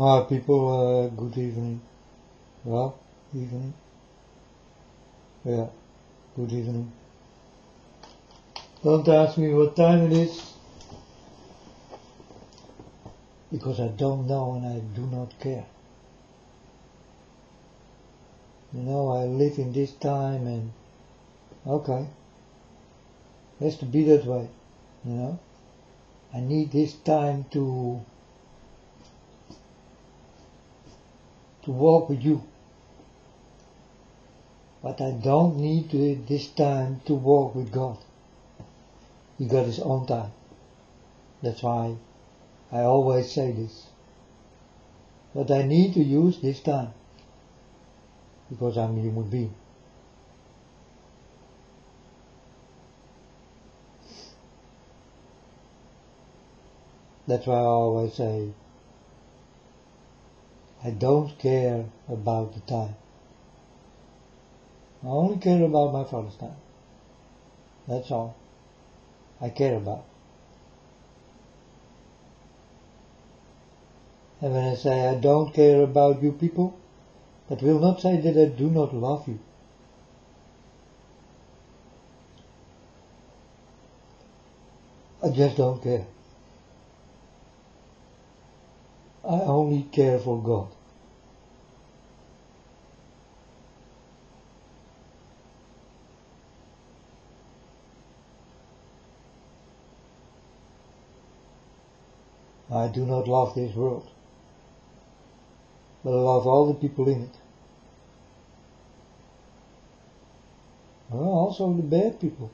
Hi people, good evening. Well, evening. Yeah, good evening. Don't ask me what time it is, because I don't know and I do not care. You know, I live in this time and, okay, it has to be that way, you know. I need this time to walk with you. But I don't need this time to walk with God. He got his own time. That's why I always say this. But I need to use this time. Because I'm a human being. That's why I always say, I don't care about the time. I only care about my Father's time. That's all I care about. And when I say I don't care about you people, that will not say that I do not love you. I just don't care. I only care for God. I do not love this world, but I love all the people in it. Well, also the bad people.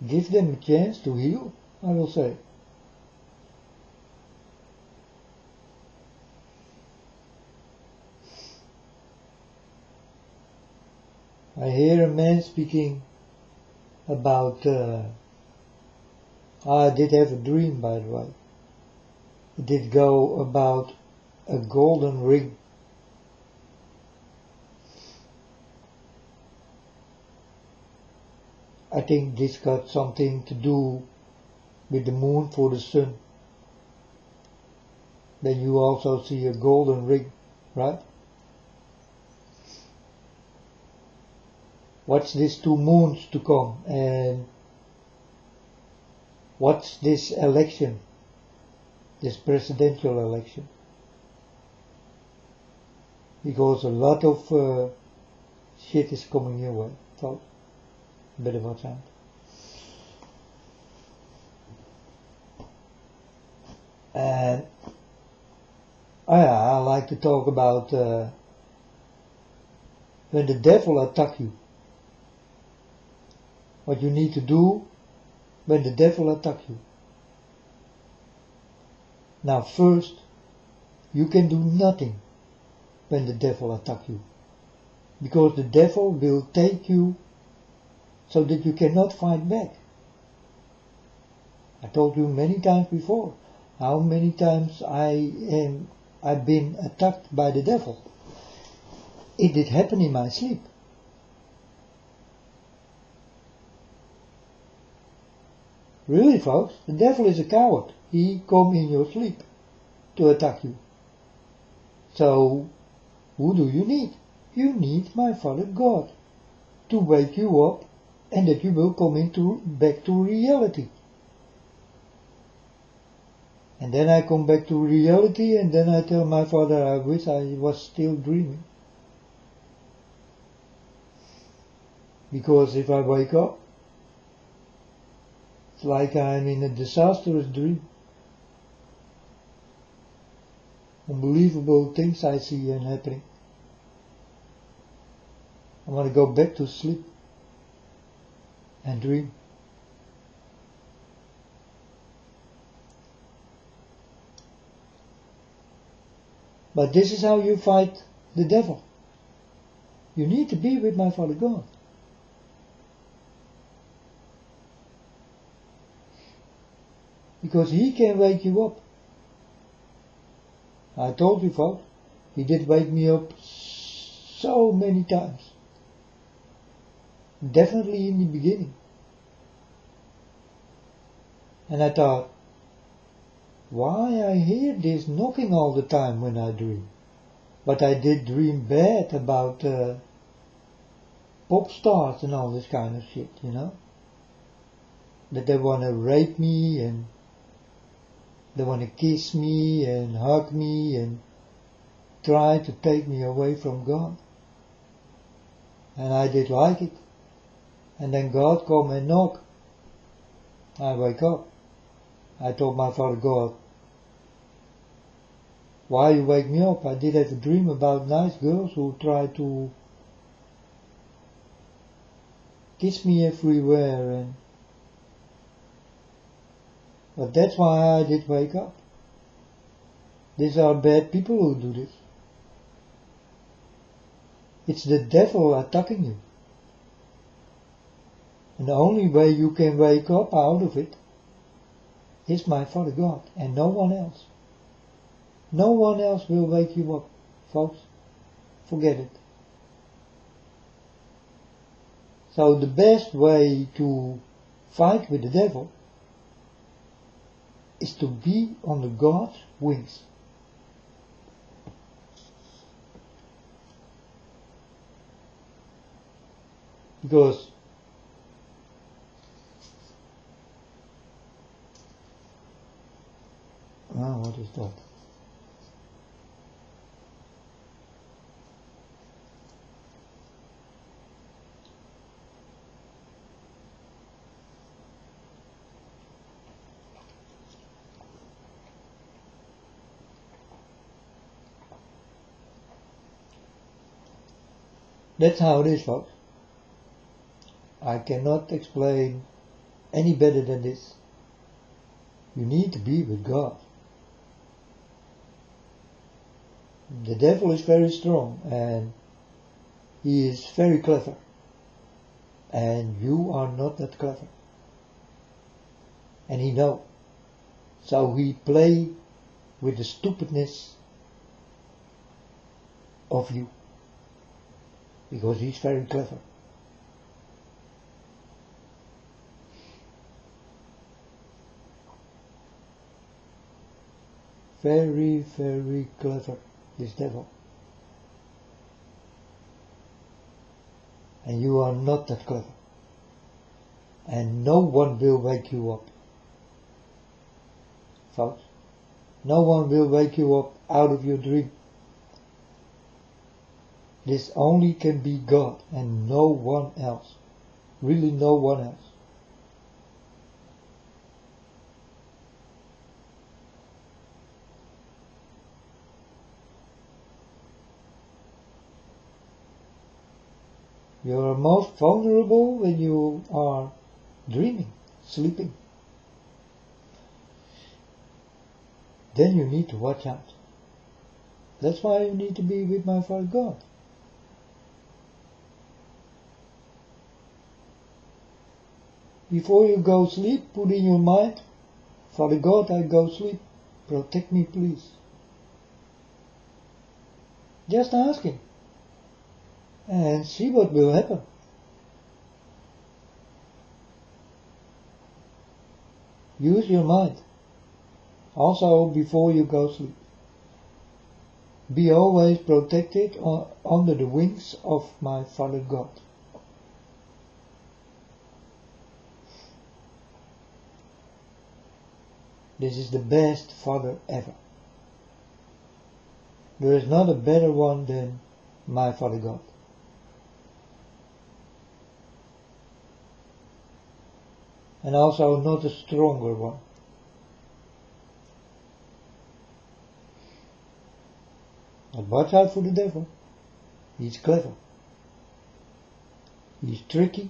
Give them a chance to heal, I will say. I hear a man speaking about, I did have a dream, by the way. It did go about a golden ring. I think this got something to do with the moon for the sun. Then you also see a golden ring, right? What's this 2 moons to come, and what's this election, this presidential election? Because a lot of shit is coming your way, folks. Better watch out. And I like to talk about when the devil attacks you. What you need to do when the devil attacks you. Now first, you can do nothing when the devil attacks you. Because the devil will take you so that you cannot fight back. I told you many times before how many times I've been attacked by the devil. It did happen in my sleep. Really, folks, the devil is a coward. He comes in your sleep to attack you. So, who do you need? You need my Father God to wake you up and that you will come back to reality. And then I come back to reality and then I tell my Father, I wish I was still dreaming. Because if I wake up, it's like I'm in a disastrous dream. Unbelievable things I see and happening. I want to go back to sleep and dream. But this is how you fight the devil. You need to be with my Father God. Because he can wake you up. I told you, folks, he did wake me up so many times. Definitely in the beginning. And I thought, why I hear this knocking all the time when I dream. But I did dream bad about pop stars and all this kind of shit, you know? That they want to rape me and they want to kiss me and hug me and try to take me away from God. And I did like it. And then God come and knock. I wake up. I told my Father God, why you wake me up? I did have a dream about nice girls who try to kiss me everywhere, and but that's why I did wake up. These are bad people who do this. It's the devil attacking you. And the only way you can wake up out of it is my Father God, and no one else. No one else will wake you up, folks. Forget it. So the best way to fight with the devil is to be under God's wings. Because what is that? That's how it is, folks. I cannot explain any better than this. You need to be with God. The devil is very strong and he is very clever. And you are not that clever. And he knows. So he play with the stupidness of you. Because he's very clever. Very, very clever, this devil. And you are not that clever. And no one will wake you up. Folks, no one will wake you up out of your dream. This only can be God and no one else. Really no one else. You are most vulnerable when you are dreaming, sleeping. Then you need to watch out. That's why you need to be with my Father God. Before you go sleep, put in your mind, Father God, I go sleep. Protect me, please. Just ask Him. And see what will happen. Use your mind. Also before you go sleep. Be always protected under the wings of my Father God. This is the best Father ever. There is not a better one than my Father God. And also not a stronger one. But watch out for the devil. He's clever. He's tricky.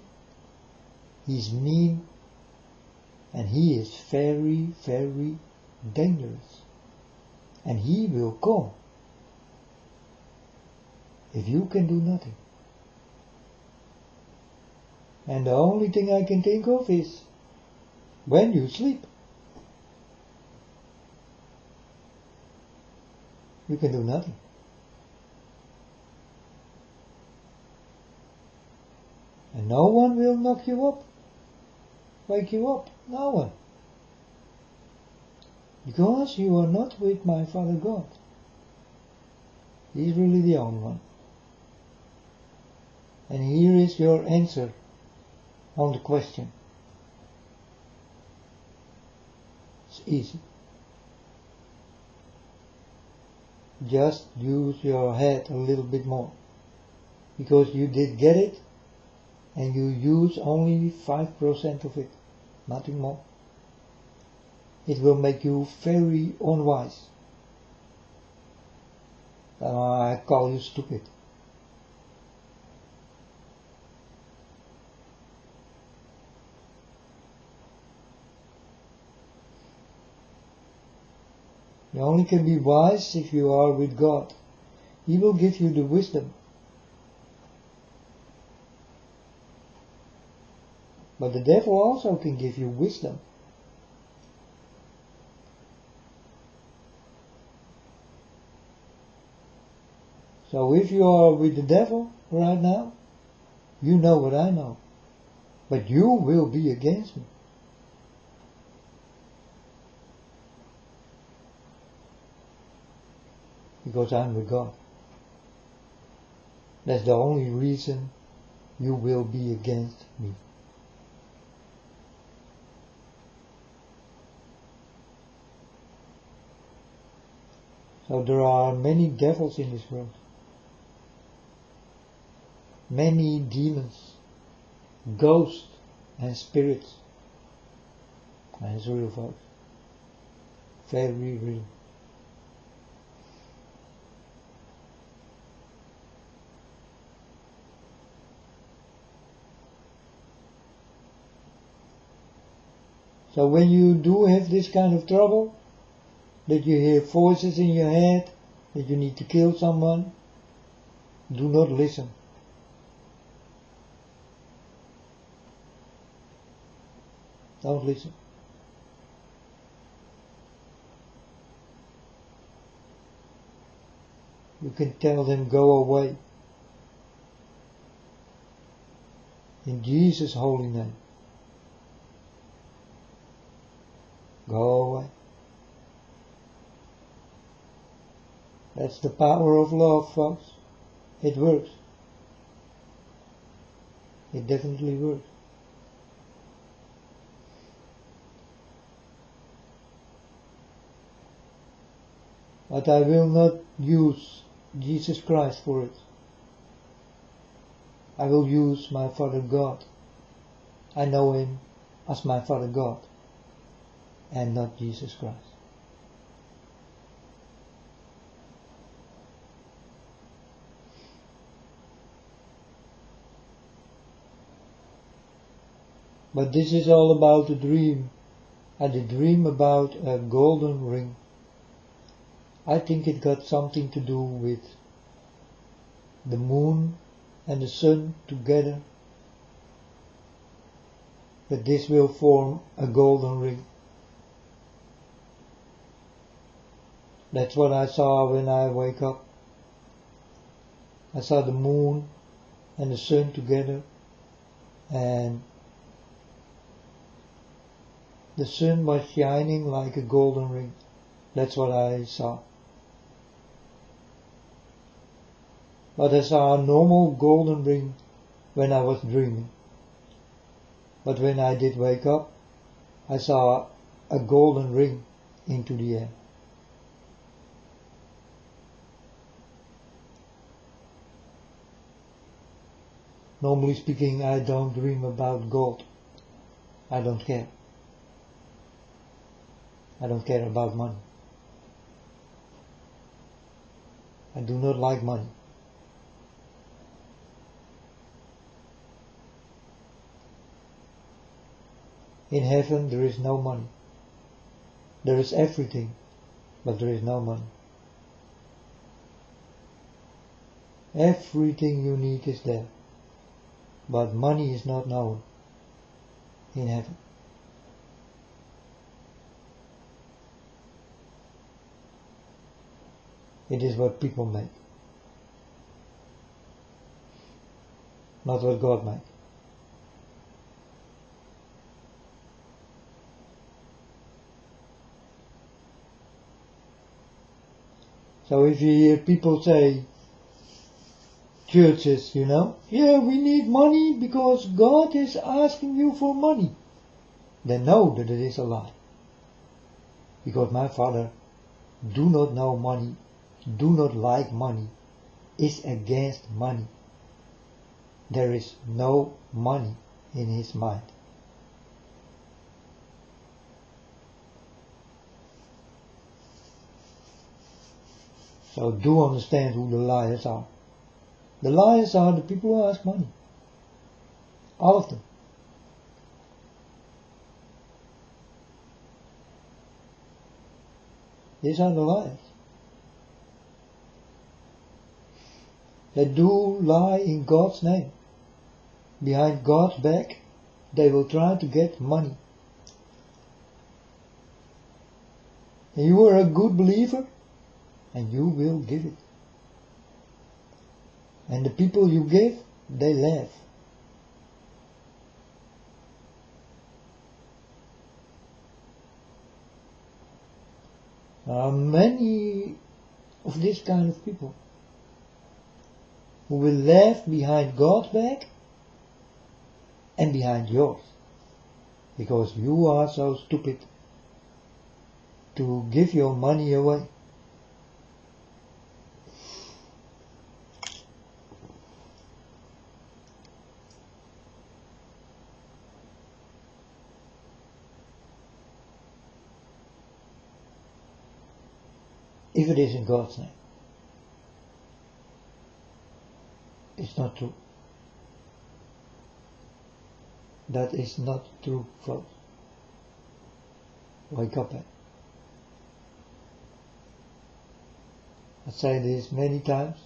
He's mean. And he is very, very dangerous. And he will come if you can do nothing. And the only thing I can think of is when you sleep. You can do nothing. And no one will knock you up, wake you up. No one. Because you are not with my Father God. He is really the only one. And here is your answer on the question. It's easy. Just use your head a little bit more. Because you did get it, and you use only 5% of it, nothing more. It will make you very unwise. I call you stupid. You only can be wise if you are with God. He will give you the wisdom. But the devil also can give you wisdom. So if you are with the devil right now, you know what I know. But you will be against me. Because I'm with God. That's the only reason you will be against me. So there are many devils in this world. Many demons, ghosts and spirits. And it's real, folks. Very real. So when you do have this kind of trouble, that you hear voices in your head, that you need to kill someone, do not listen. Don't listen. You can tell them, go away. In Jesus' holy name. Go away. That's the power of love, folks. It works. It definitely works. But I will not use Jesus Christ for it. I will use my Father God. I know Him as my Father God, and not Jesus Christ. But this is all about a dream. I did dream about a golden ring. I think it got something to do with the moon and the sun together. That this will form a golden ring. That's what I saw when I wake up. I saw the moon and the sun together, and the sun was shining like a golden ring. That's what I saw. But I saw a normal golden ring when I was dreaming. But when I did wake up, I saw a golden ring into the air. Normally speaking, I don't dream about gold. I don't care. I don't care about money. I do not like money. In heaven there is no money. There is everything, but there is no money. Everything you need is there, but money is not known in heaven. It is what people make, not what God makes. So if you hear people say, churches, yeah, we need money because God is asking you for money, then know that it is a lie. Because my Father do not know money, do not like money, is against money. There is no money in his mind. So do understand who the liars are. The liars are the people who ask money. All of them. These are the liars. They do lie in God's name. Behind God's back, they will try to get money. And you are a good believer, and you will give it. And the people you give, they laugh. There are many of this kind of people who will laugh behind God's back and behind yours, because you are so stupid to give your money away. If it is in God's name, it's not true. That is not true, folks. Wake up, I say this many times.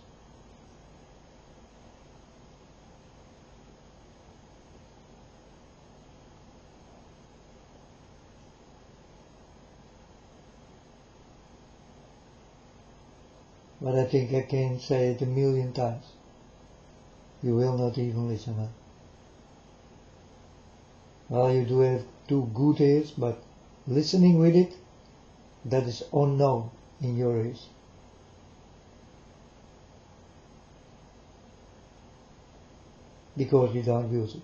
But I think I can say it 1,000,000 times. You will not even listen. Huh? Well, you do have 2 good ears, but listening with it, that is unknown in your ears. Because you don't use it.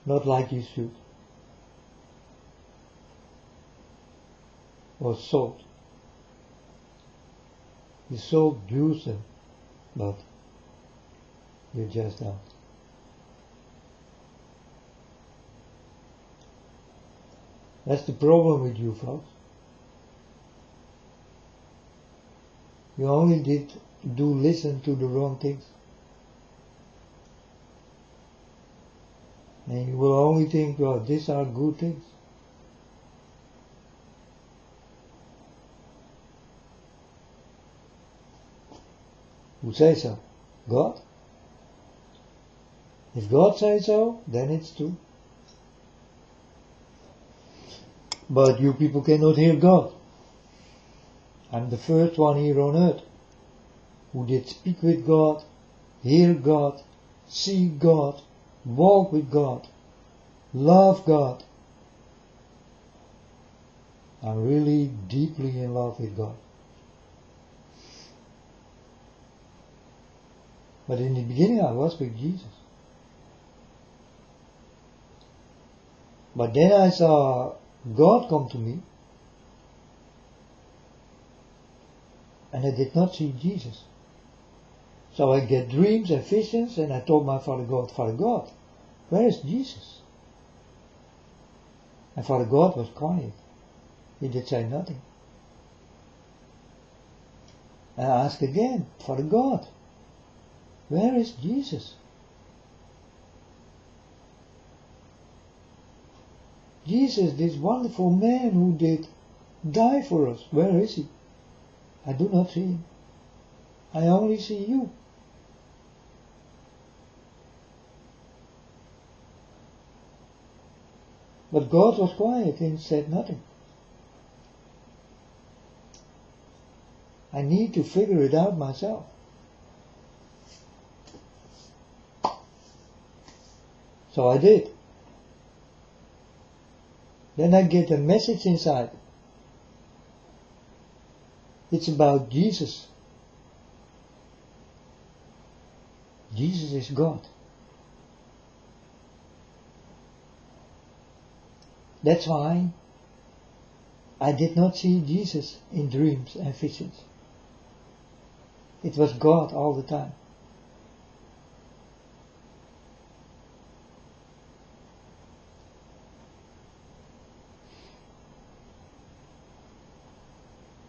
Not like you should. Or salt. You salt juice them, but you just don't. That's the problem with you folks. You only do listen to the wrong things. And you will only think, well, these are good things. Who says so? God? If God says so, then it's true. But you people cannot hear God. I'm the first one here on earth who did speak with God, hear God, see God, walk with God, love God. I'm really deeply in love with God. But in the beginning I was with Jesus. But then I saw God come to me, and I did not see Jesus. So I get dreams and visions, and I told my Father God, where is Jesus? And Father God was quiet. He did say nothing. And I asked again, Father God, where is Jesus? Jesus, this wonderful man who did die for us, where is he? I do not see him. I only see you. But God was quiet and said nothing. I need to figure it out myself. So I did. then I get a message inside. It's about Jesus. Jesus is God. That's why I did not see Jesus in dreams and visions. It was God all the time.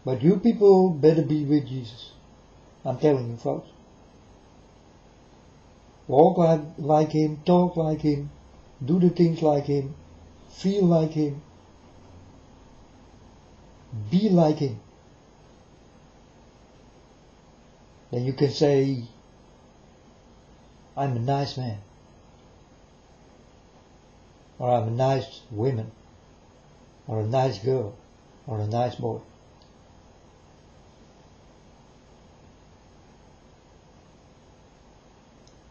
But you people better be with Jesus. I'm telling you, folks. Walk like Him, talk like Him, do the things like Him, feel like Him, be like Him. Then you can say, I'm a nice man, or I'm a nice woman, or a nice girl, or a nice boy.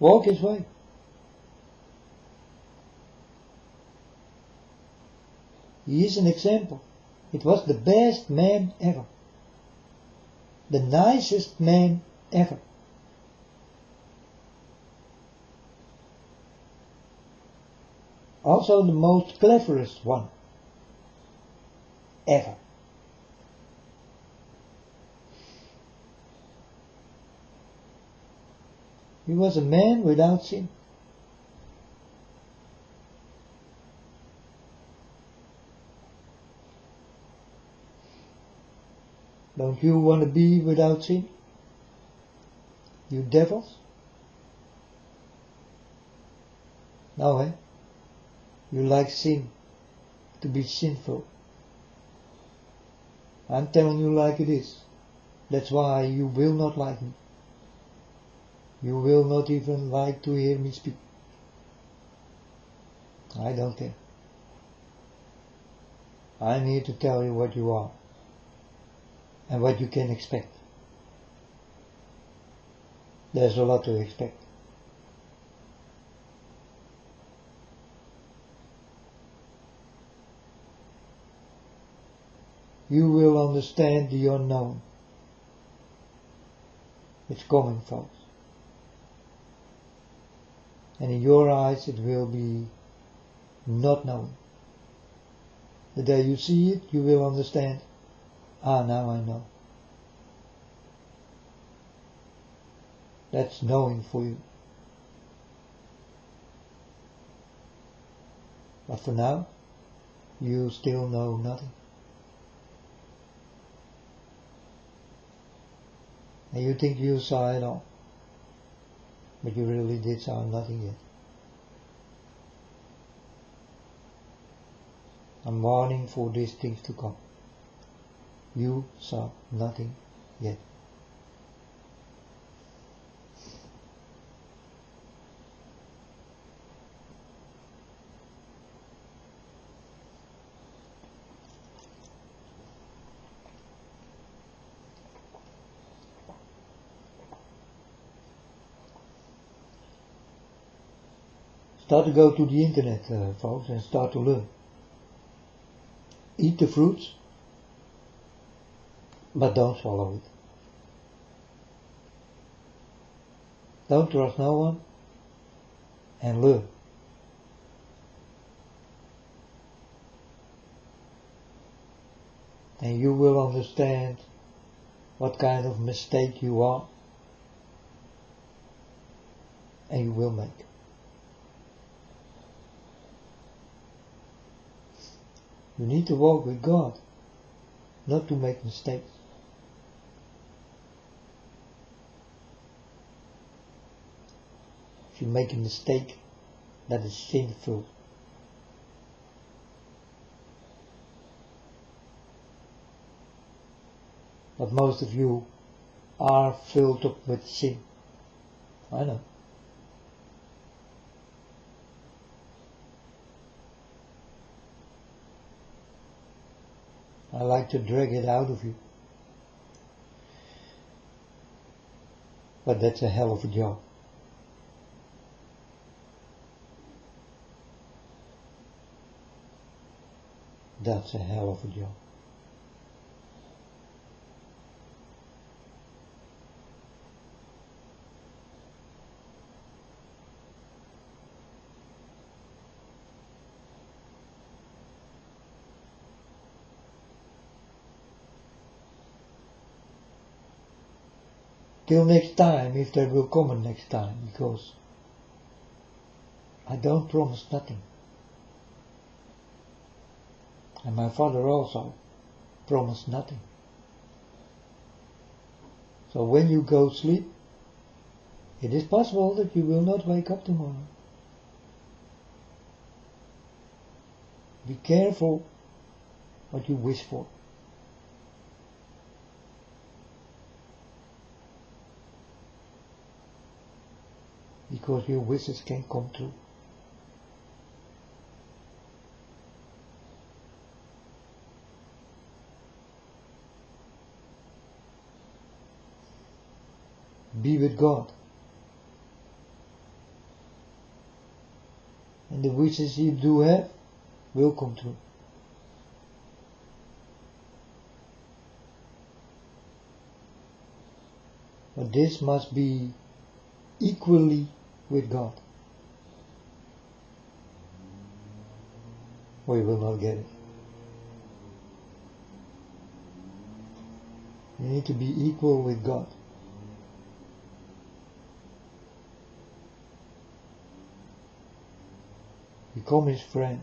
Walk His way. He is an example. It was the best man ever. The nicest man ever. Also the most cleverest one ever. He was a man without sin. Don't you want to be without sin? You devils? No, eh? You like sin, to be sinful. I'm telling you like it is. That's why you will not like me. You will not even like to hear me speak. I don't care. I'm here to tell you what you are and what you can expect. There's a lot to expect. You will understand the unknown. It's coming, folks. And in your eyes it will be not known. The day you see it, you will understand. Ah, now I know. That's knowing for you. But for now, you still know nothing. And you think you saw it all. But you really did saw nothing yet. I'm warning for these things to come. You saw nothing yet. Start to go to the internet, folks, and start to learn. Eat the fruits, but don't swallow it. Don't trust no one, and learn. And you will understand what kind of mistake you are, and you will make. You need to walk with God, not to make mistakes. If you make a mistake, that is sinful. But most of you are filled up with sin. I know. I like to drag it out of you. But that's a hell of a job. That's a hell of a job. Till next time, if there will come a next time, because I don't promise nothing. And my father also promised nothing. So when you go sleep, it is possible that you will not wake up tomorrow. Be careful what you wish for. Because your wishes can come true. Be with God. And the wishes you do have will come true. But this must be equally with God, or you will not get it. You need to be equal with God. Become his friend,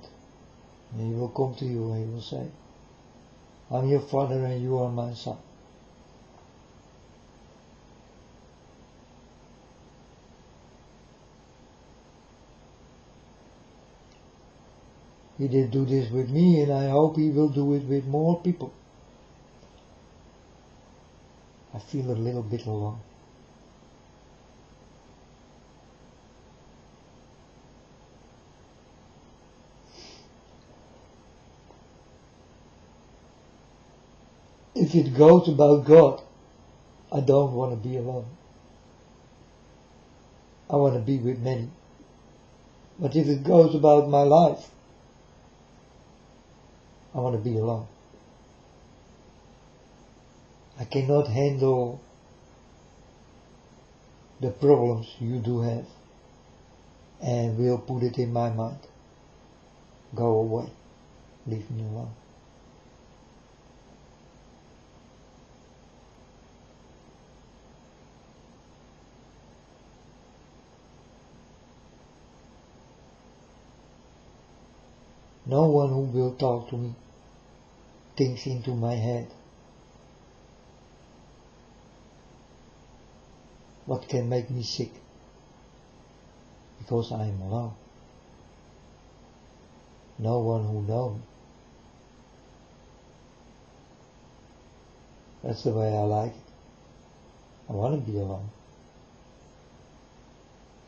and he will come to you and he will say, I'm your father and you are my son. He did do this with me, and I hope he will do it with more people. I feel a little bit alone. If it goes about God, I don't want to be alone. I want to be with many. But if it goes about my life, I want to be alone. I cannot handle the problems you do have, and will put it in my mind. Go away. Leave me alone. No one who will talk to me thinks into my head what can make me sick, because I am alone. No one who knows me. That's the way I like it. I want to be alone,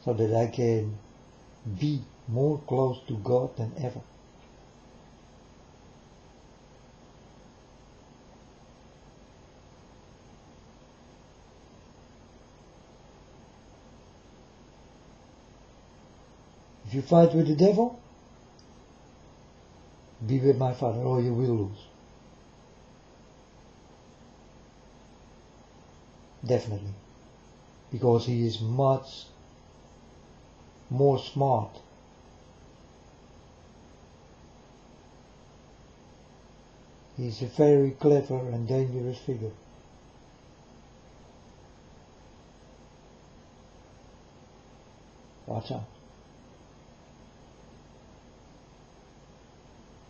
so that I can be more close to God than ever. If you fight with the devil, be with my Father, or you will lose. Definitely. Because he is much more smart. He is a very clever and dangerous figure. Watch out.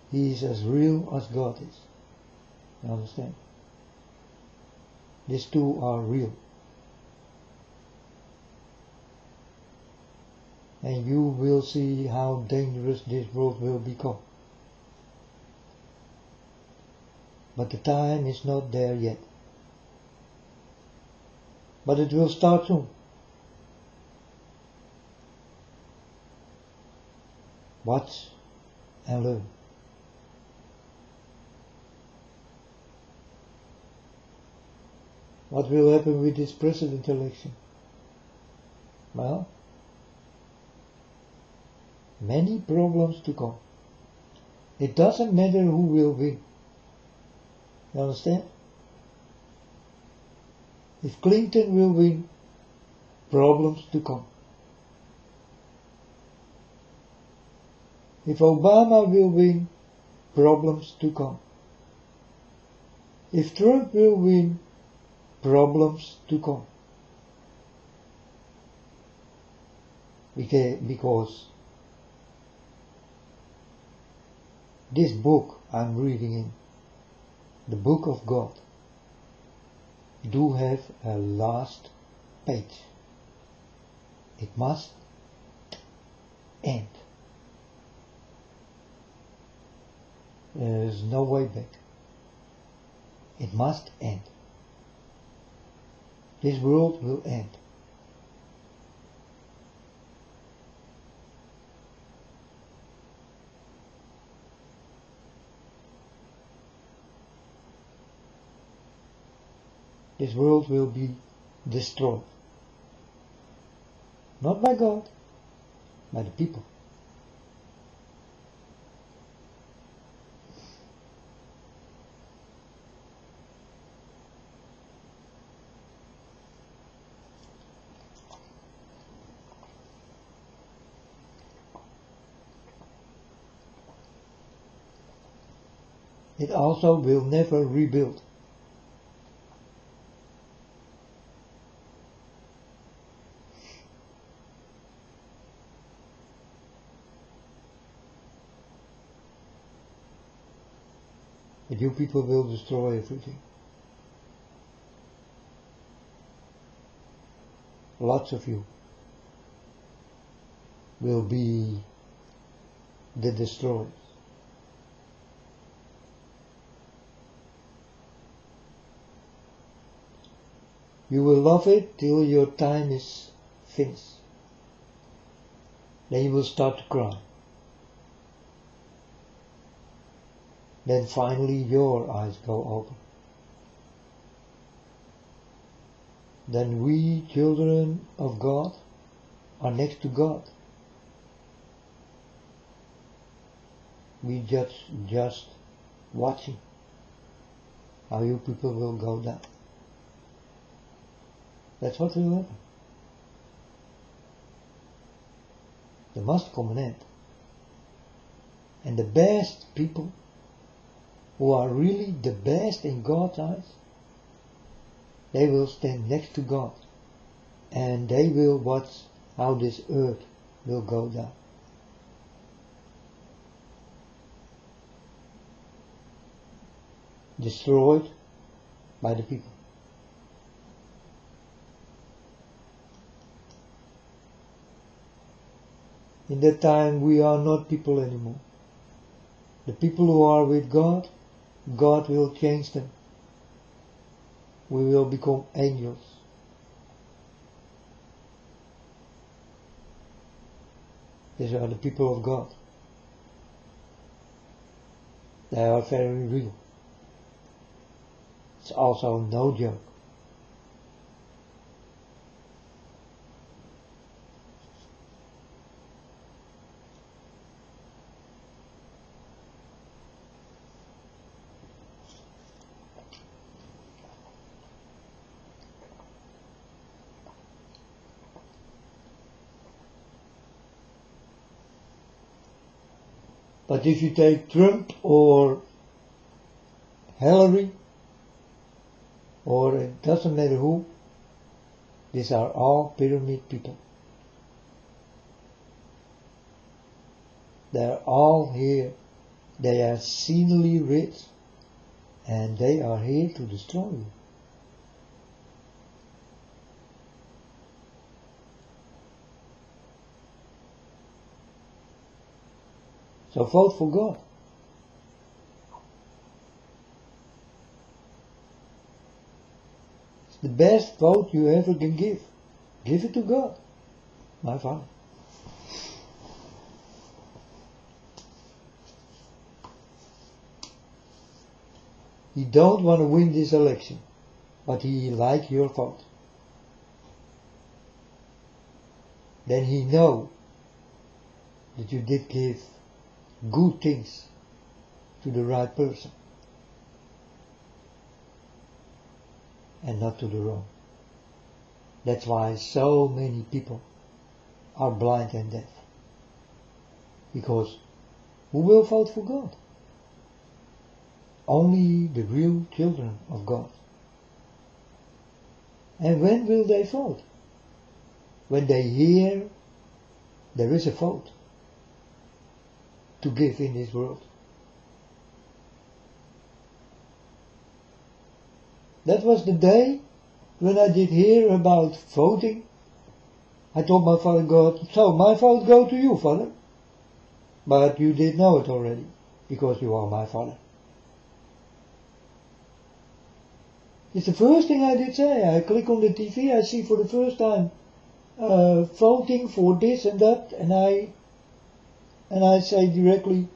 He is as real as God is. You understand? These two are real. And you will see how dangerous this world will become. But the time is not there yet. But it will start soon. Watch and learn. What will happen with this president election? Well, many problems to come. It doesn't matter who will win. You understand? If Clinton will win, problems to come. If Obama will win, problems to come. If Trump will win, problems to come. Because this book I'm reading in, the Book of God, do have a last page. It must end. There's no way back. It must end. This world will end. This world will be destroyed. Not by God, by the people. It also will never rebuild. But you people will destroy everything. Lots of you will be the destroyers. You will love it till your time is finished. Then you will start to cry. Then finally your eyes go open. Then we, children of God, are next to God. We just watching how you people will go down. That's what will happen. There must come an end. And the best people, who are really the best in God's eyes, they will stand next to God. And they will watch how this earth will go down. Destroyed by the people. In that time we are not people anymore. The people who are with God, God will change them. We will become angels. These are the people of God. They are very real. It's also no joke. But if you take Trump or Hillary, or it doesn't matter who, these are all pyramid people. They are all here. They are exceedingly rich, and they are here to destroy you. So vote for God. It's the best vote you ever can give. Give it to God, my Father. He don't want to win this election, but he like your vote. Then he know that you did give good things to the right person and not to the wrong. That's why so many people are blind and deaf. Because who will vote for God? Only the real children of God. And when will they vote? When they hear there is a vote to give in this world. That was the day when I did hear about voting. I told my father God, so my vote go to you, Father. But you did know it already, because you are my father. It's the first thing I did say. I click on the TV, I see for the first time voting for this and that, and I say directly,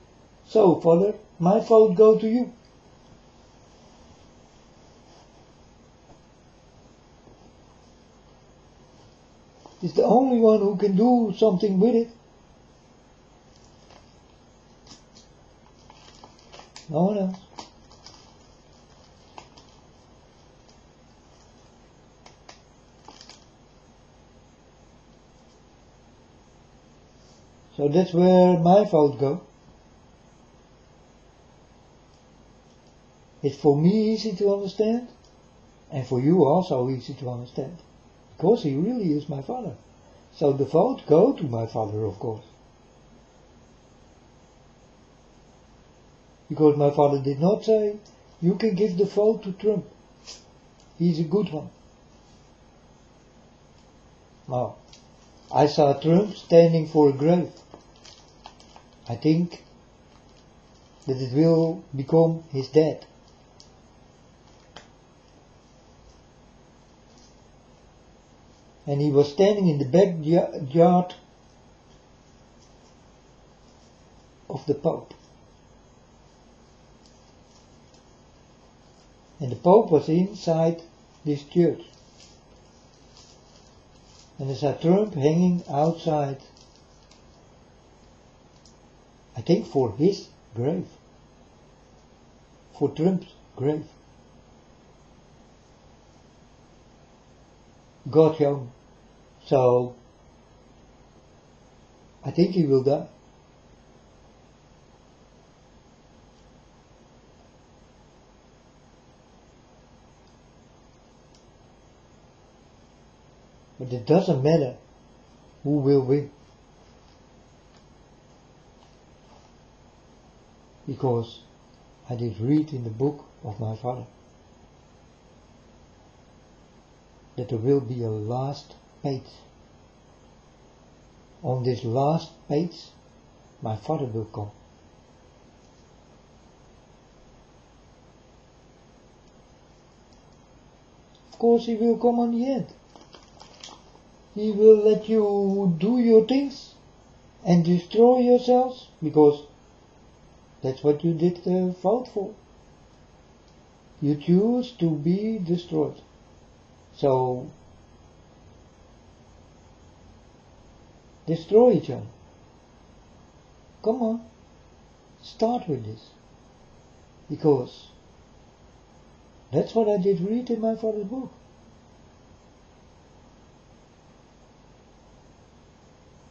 so Father, my vote go to you. He's the only one who can do something with it. No one else. So that's where my vote goes. It's for me easy to understand, and for you also easy to understand. Because he really is my father. So the vote go to my father, of course. Because my father did not say, you can give the vote to Trump. He's a good one. No. I saw Trump standing for a grave. I think that it will become his dad. And he was standing in the backyard of the Pope. And the Pope was inside this church. And I saw Trump hanging outside, I think for his grave. For Trump's grave. God showed me. So, I think he will die. But it doesn't matter who will win. Because I did read in the book of my father that there will be a last page. On this last page, my father will come. Of course he will come on the end. He will let you do your things and destroy yourselves, because that's what you did vote for. You choose to be destroyed. So, destroy each other. Come on, start with this. Because that's what I did read in my father's book.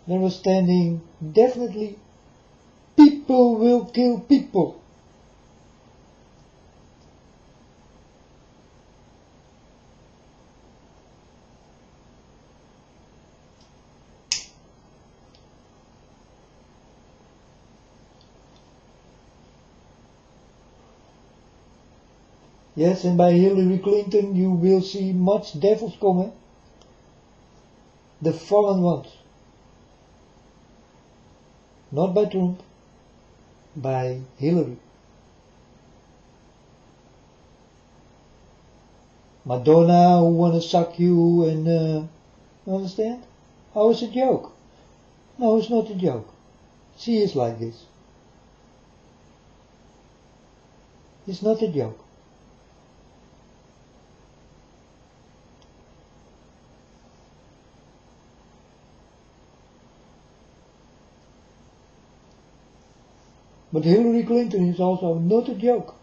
There was standing, definitely, people will kill people. Yes, and by Hillary Clinton you will see much devils coming. The fallen ones. Not by Trump, by Hillary. Madonna who wanna suck you and understand? How is a joke? No, it's not a joke. She is like this. It's not a joke. But Hillary Clinton is also not a joke.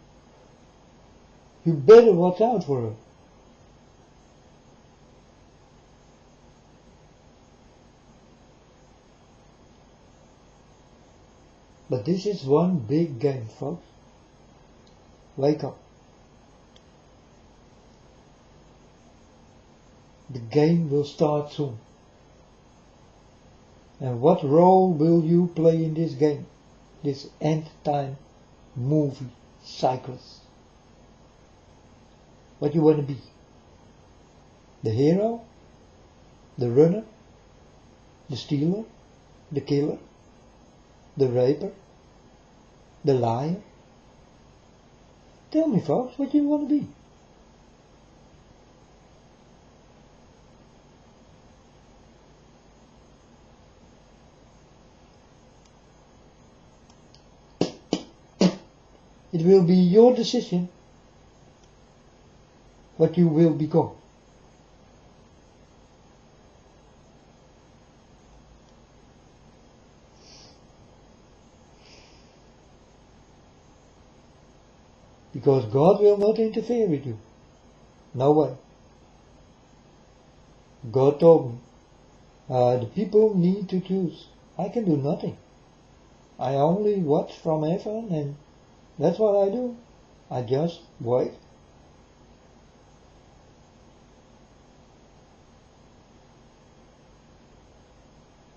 You better watch out for her. But this is one big game, folks. Wake up. The game will start soon. And what role will you play in this game? This end time movie cyclist. What you want to be? The hero? The runner? The stealer? The killer? The raper? The liar? Tell me, folks, what you want to be. It will be your decision what you will become. Because God will not interfere with you. No way. God told me, the people need to choose. I can do nothing. I only watch from heaven, and that's what I do. I just wait.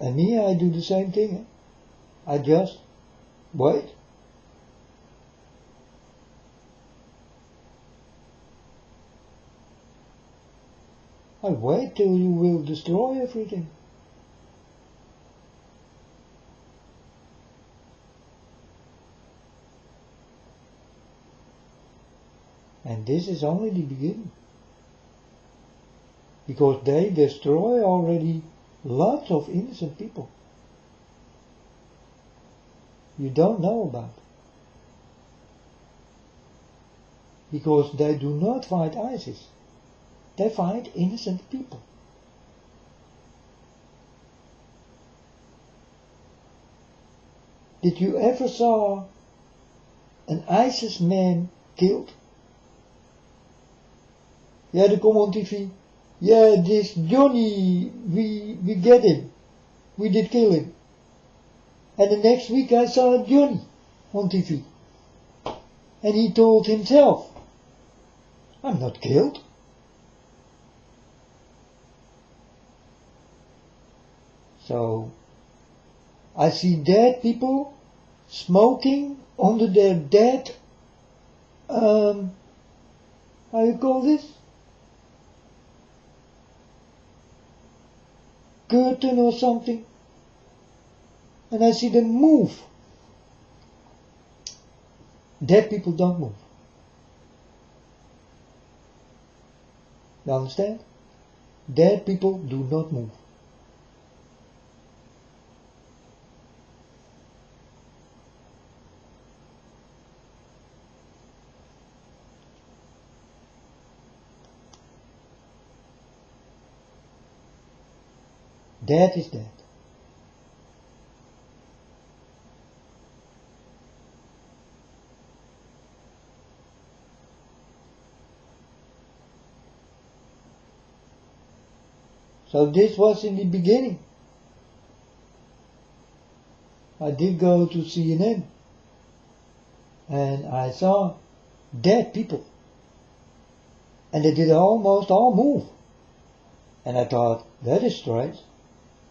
And me, I do the same thing. I just wait. I wait till you will destroy everything. And this is only the beginning. Because they destroy already lots of innocent people. You don't know about. Because they do not fight ISIS. They fight innocent people. Did you ever saw an ISIS man killed? Yeah, they come on TV. Yeah, this Johnny, we get him. We did kill him. And the next week I saw Johnny on TV. And he told himself, I'm not killed. So, I see dead people smoking under their dead, how you call this? Curtain or something. And I see them move. Dead people don't move. You understand? Dead people do not move. Dead is dead. So this was in the beginning. I did go to CNN and I saw dead people. And they did almost all move. And I thought, that is strange.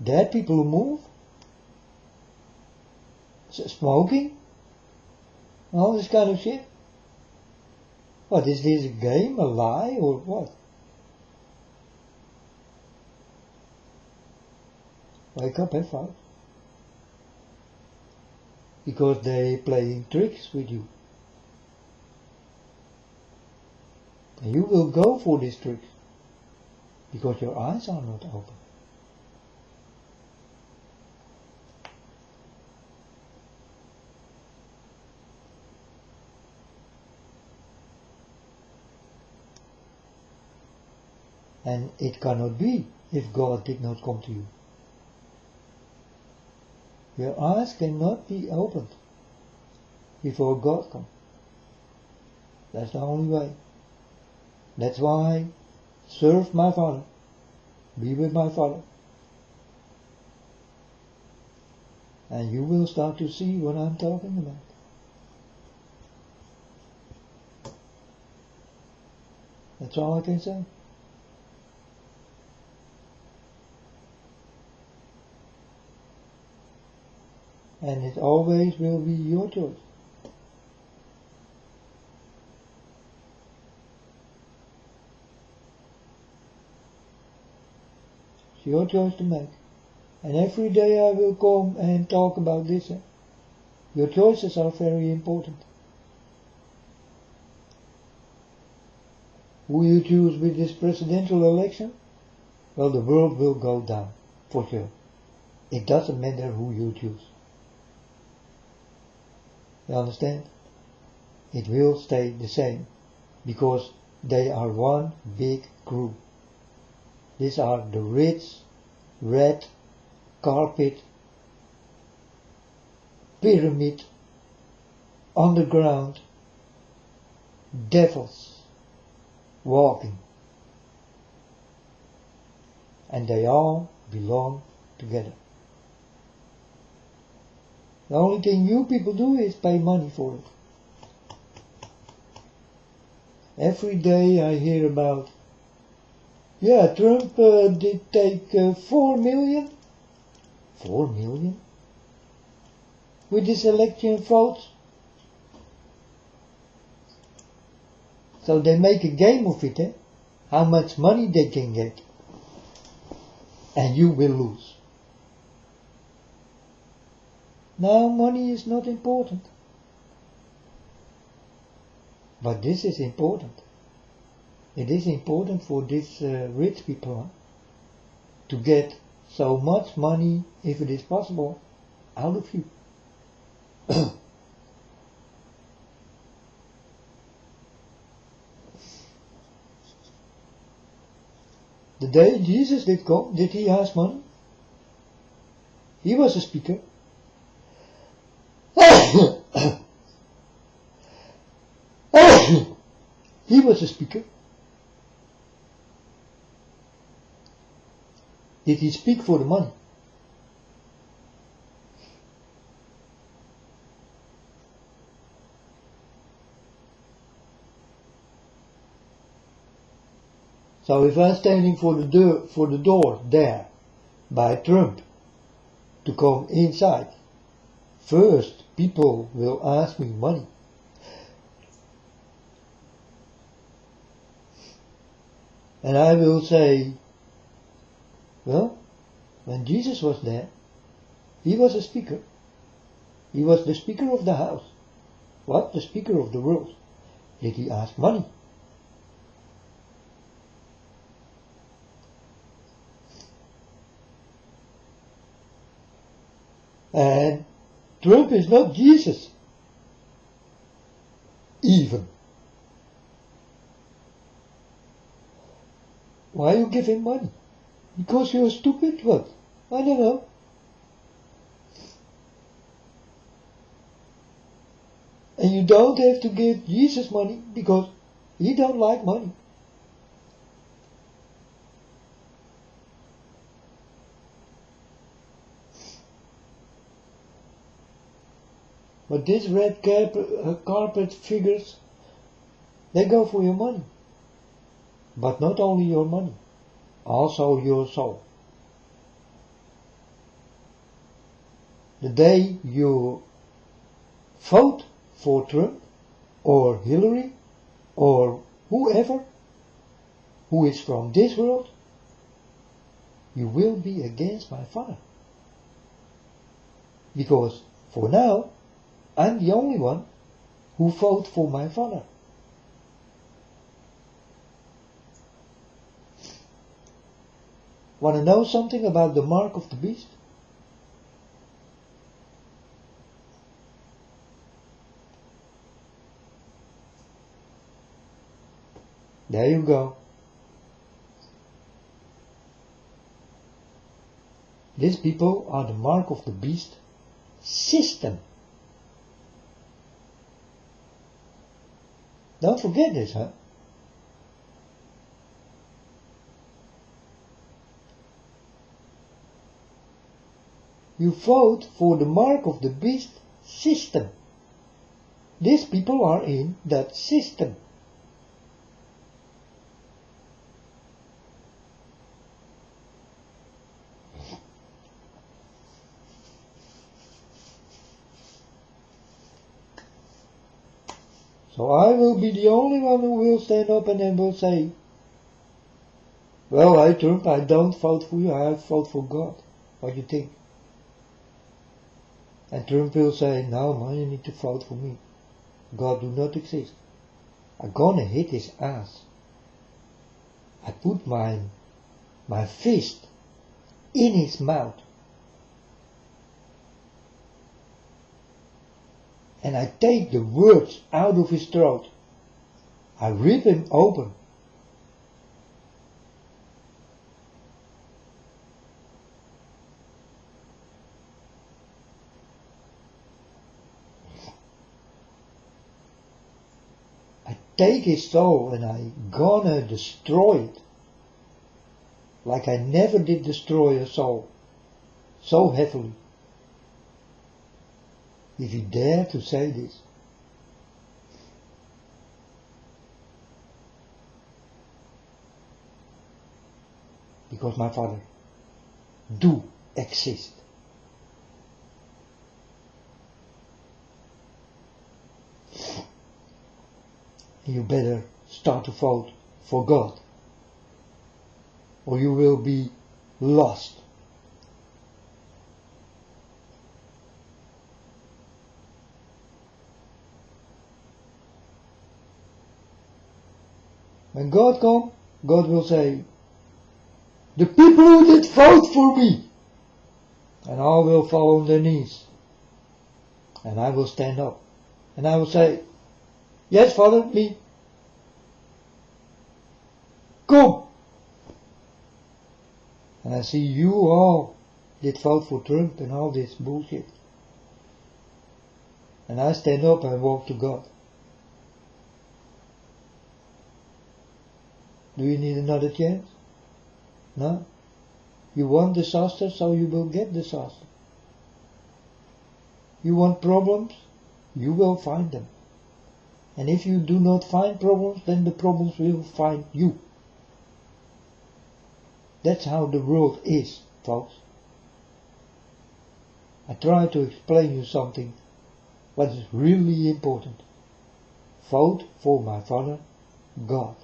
Dead people who move? Smoking? All this kind of shit? What, is this a game, a lie, or what? Wake up, folks. Because they playing tricks with you. And you will go for these tricks. Because your eyes are not open. And it cannot be if God did not come to you. Your eyes cannot be opened before God comes. That's the only way. That's why serve my Father. Be with my Father. And you will start to see what I'm talking about. That's all I can say. And it always will be your choice. It's your choice to make. And every day I will come and talk about this. Your choices are very important. Who you choose with this presidential election? Well, the world will go down, for sure. It doesn't matter who you choose. You understand? It will stay the same, because they are one big group. These are the rich, red carpet, pyramid, underground, devils walking. And they all belong together. The only thing you people do is pay money for it. Every day I hear about, yeah, Trump did take 4 million. 4 million? With this election vote? So they make a game of it, eh? How much money they can get. And you will lose. Now money is not important. But this is important. It is important for these rich people to get so much money, if it is possible, out of you. The day Jesus did come, did he ask money? He was a speaker. He was a speaker. Did he speak for the money? So if I'm standing for the door there by Trump to come inside, first people will ask me money. And I will say, well, when Jesus was there, he was a speaker. He was the speaker of the house. What? The speaker of the world. Did he ask money? And Trump is not Jesus. Even. Why you give him money? Because you're stupid? What? I don't know. And you don't have to give Jesus money because he don't like money. But these red carpet figures, they go for your money. But not only your money, also your soul. The day you vote for Trump or Hillary or whoever who is from this world, you will be against my Father. Because for now, I'm the only one who vote for my Father. Want to know something about the mark of the beast? There you go. These people are the mark of the beast system. Don't forget this, huh? You vote for the mark of the beast system. These people are in that system. So I will be the only one who will stand up and then will say, well, hey Trump, I don't vote for you, I vote for God. What do you think? And Trump will say, no man, you need to vote for me. God do not exist. I'm gonna hit his ass. I put my fist in his mouth. And I take the words out of his throat. I rip him open. I take his soul and I gonna destroy it. Like I never did destroy a soul. So heavily. If you dare to say this. Because my Father do exist. You better start to vote for God. Or you will be lost. When God comes, God will say, the people who did vote for me. And all will fall on their knees. And I will stand up. And I will say, yes, Father, me. Come. And I see you all did vote for Trump and all this bullshit. And I stand up and walk to God. Do you need another chance? No? You want disaster, so you will get disaster. You want problems? You will find them. And if you do not find problems, then the problems will find you. That's how the world is, folks. I try to explain you something what is really important. Vote for my Father, God.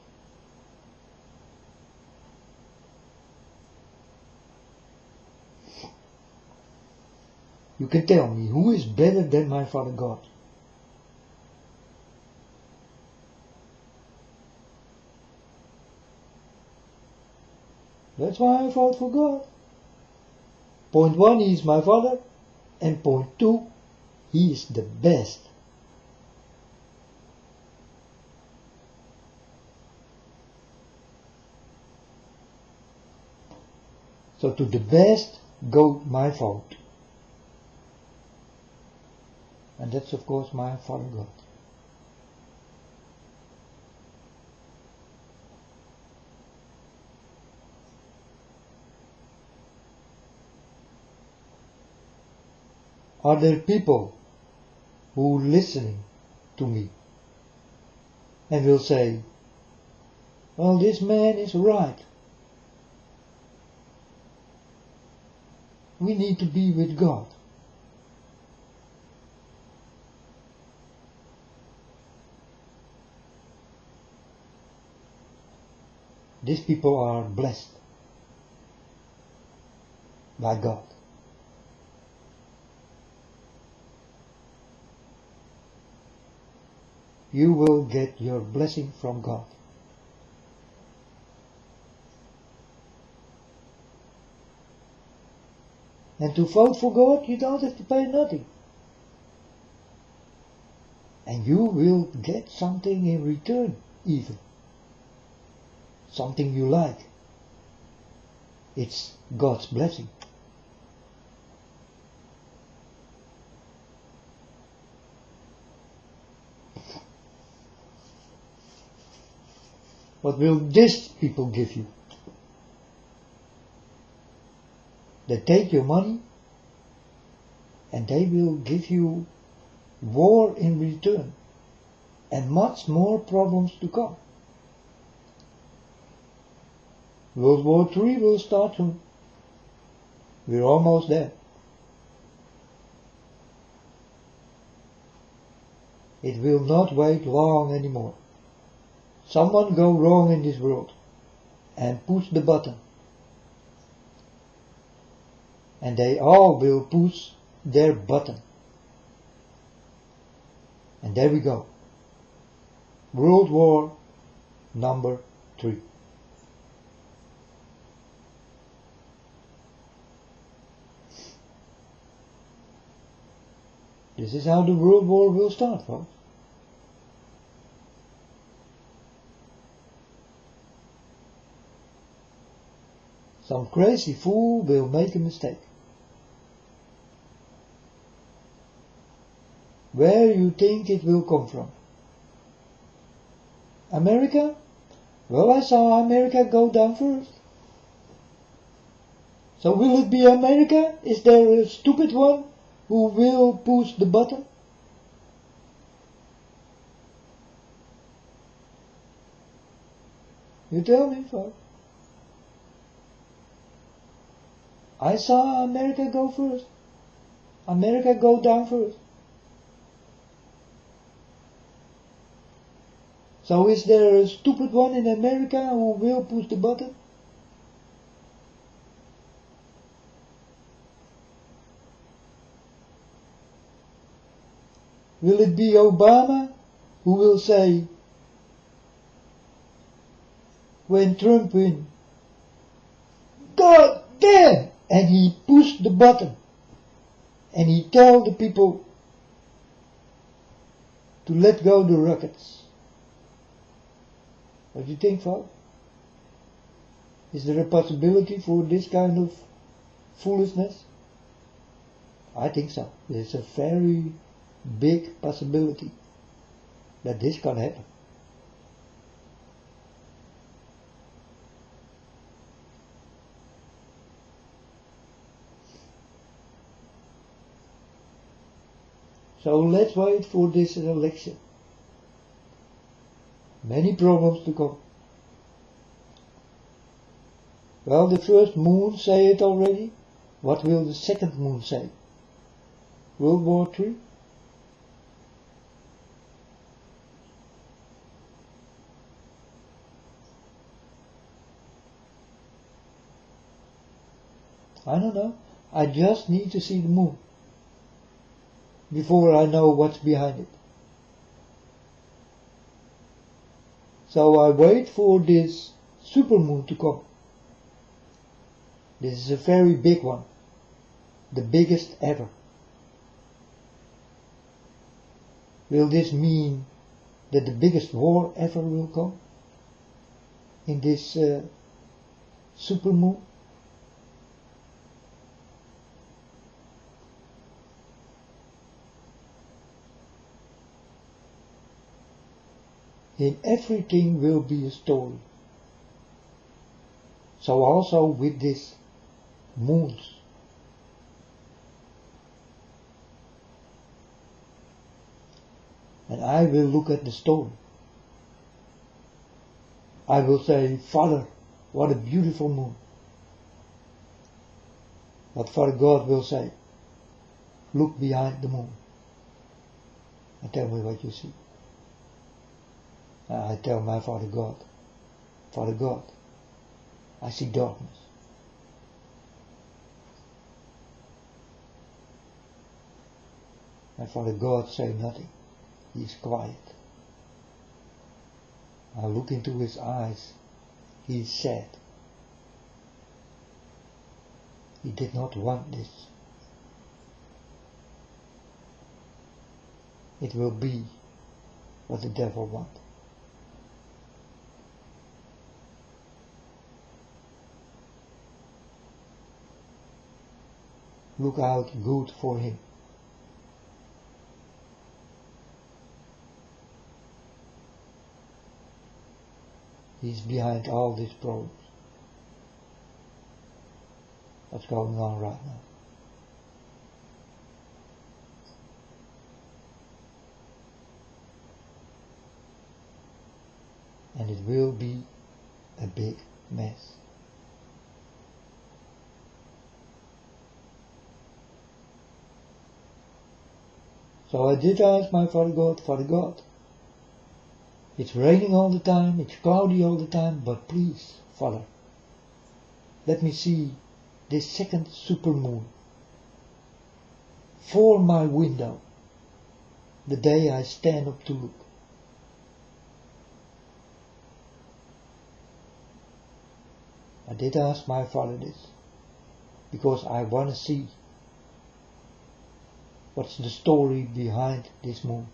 You can tell me, who is better than my Father God? That's why I vote for God. Point 1, he is my Father. And point 2, he is the best. So to the best go my vote. And that's of course my Father God. Are there people who listening to me and will say, well, this man is right. We need to be with God. These people are blessed by God. You will get your blessing from God. And to vote for God, you don't have to pay nothing. And you will get something in return, even. Something you like. It's God's blessing. What will these people give you? They take your money and they will give you war in return and much more problems to come. World War III will start soon. We're almost there. It will not wait long anymore. Someone go wrong in this world and push the button. And they all will push their button. And there we go. World War number 3. This is how the World War will start, folks. Some crazy fool will make a mistake. Where you think it will come from? America? Well, I saw America go down first. So will it be America? Is there a stupid one who will push the button? You tell me, folks. I saw America go first. America go down first. So is there a stupid one in America who will push the button? Will it be Obama who will say, when Trump win, God damn! And he pushed the button and he tell the people to let go the rockets. What do you think, folks? Is there a possibility for this kind of foolishness? I think so. There's a very big possibility that this can happen. So let's wait for this election. Many problems to come. Well, the first moon say it already. What will the second moon say? World War III? I don't know. I just need to see the moon before I know what's behind it. So I wait for this supermoon to come. This is a very big one. The biggest ever. Will this mean that the biggest war ever will come? In this supermoon? In everything will be a story. So also with these moons. And I will look at the story. I will say, Father, what a beautiful moon. But Father God will say, look behind the moon and tell me what you see. I tell my Father God, I see darkness. My Father God say nothing. He is quiet. I look into his eyes. He is sad. He did not want this. It will be what the devil wants. Look out good for him. He's behind all these problems. What's going on right now? And it will be a big mess. So I did ask my Father God, it's raining all the time, it's cloudy all the time, but please, Father, let me see this second supermoon for my window the day I stand up to look. I did ask my Father this, because I want to see what's the story behind this moon.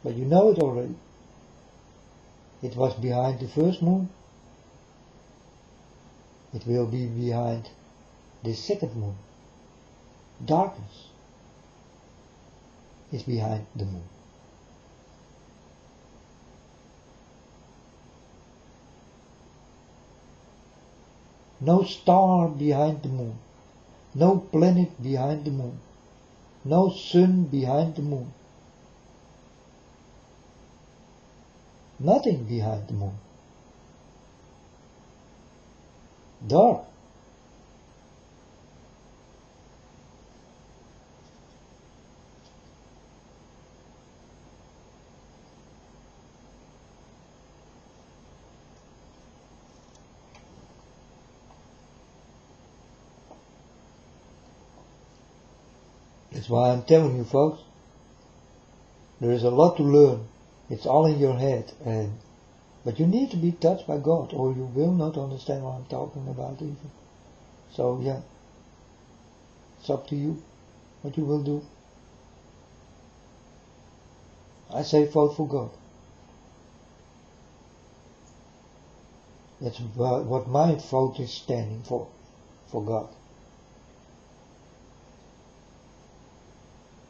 But you know it already. It was behind the first moon. It will be behind the second moon. Darkness is behind the moon. No star behind the moon. No planet behind the moon. No sun behind the moon. Nothing behind the moon. Dark. That's why I'm telling you, folks, there is a lot to learn. It's all in your head, but you need to be touched by God, or you will not understand what I'm talking about even. So yeah, it's up to you what you will do. I say vote for God. That's what my vote is standing for God.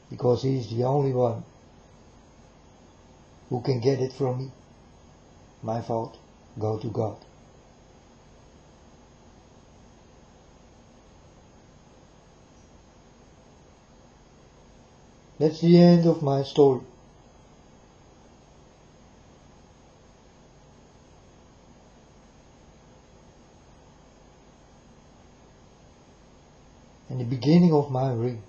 Because He is the only one who can get it from me. My vote, go to God. That's the end of my story. And the beginning of my ring.